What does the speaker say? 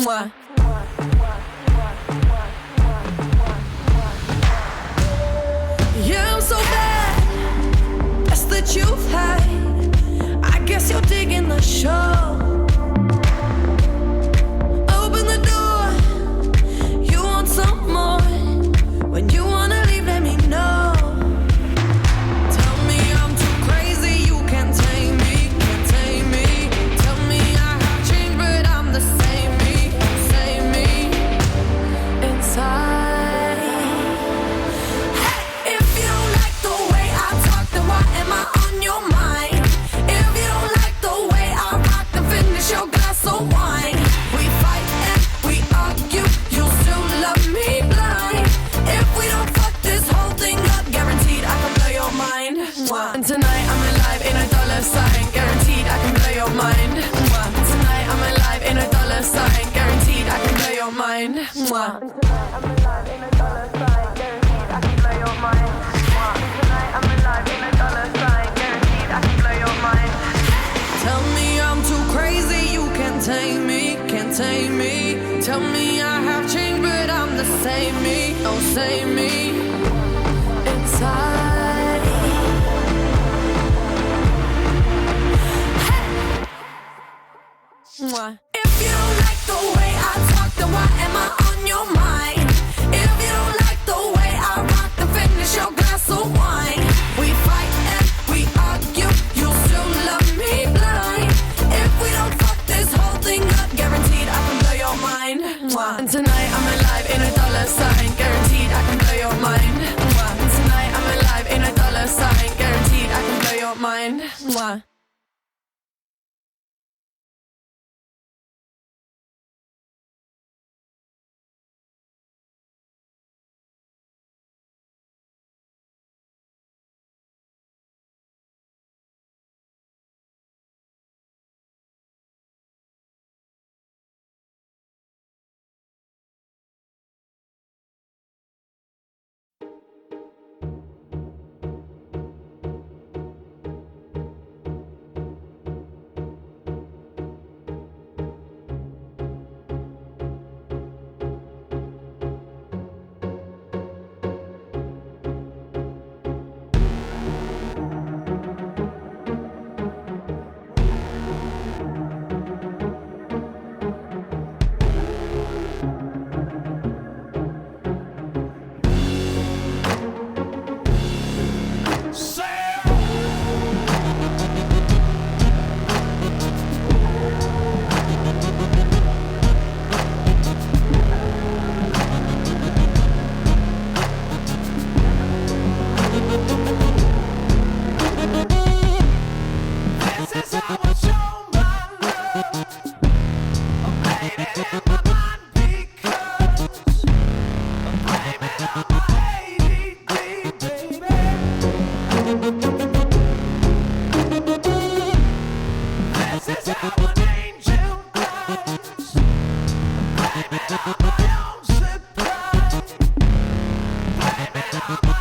Mwah. Yeah, I'm so bad. That's the truth, hide. I guess you're digging the show. Open the door. You want some more. When you wanna leave, let me know. Tell me I'm too crazy, you can't tame me, can't tame me. Tell me I have changed, but I'm the same me inside. Hey, if you don't like the way I talk, then why am I on your mind? If you don't like the way I rock, then finish your glass of wine. We fight and we argue, you still love me blind. If we don't fuck this whole thing up, guaranteed I can blow your mind. Mwah. And tonight I'm alive in a dollar sign, guaranteed I can blow your mind. Mwah. And tonight I'm alive in a dollar sign, guaranteed I can blow your mind. Mwah. And tonight I'm alive in a dollar sign, guaranteed I can blow your mind. Mwah. And tonight I'm alive in a dollar sign, guaranteed I can blow your mind. Tell me I'm too crazy, you can't tame me, can't tame me. Tell me I have changed, but I'm the same me, oh same me inside. Hey. Mwah. If you don't like the way I talk, then why am I on your mind? If you don't like the way I rock, then finish your glass of wine. We fight and we argue, you still love me blind. If we don't fuck this whole thing up, guaranteed I can blow your mind. Mwah. And tonight I'm alive in a dollar sign, guaranteed I can blow your mind. Mwah. And tonight I'm alive in a dollar sign, guaranteed I can blow your mind. Mwah. This is how an angel cries. Blame it on my own supply. Blame it on my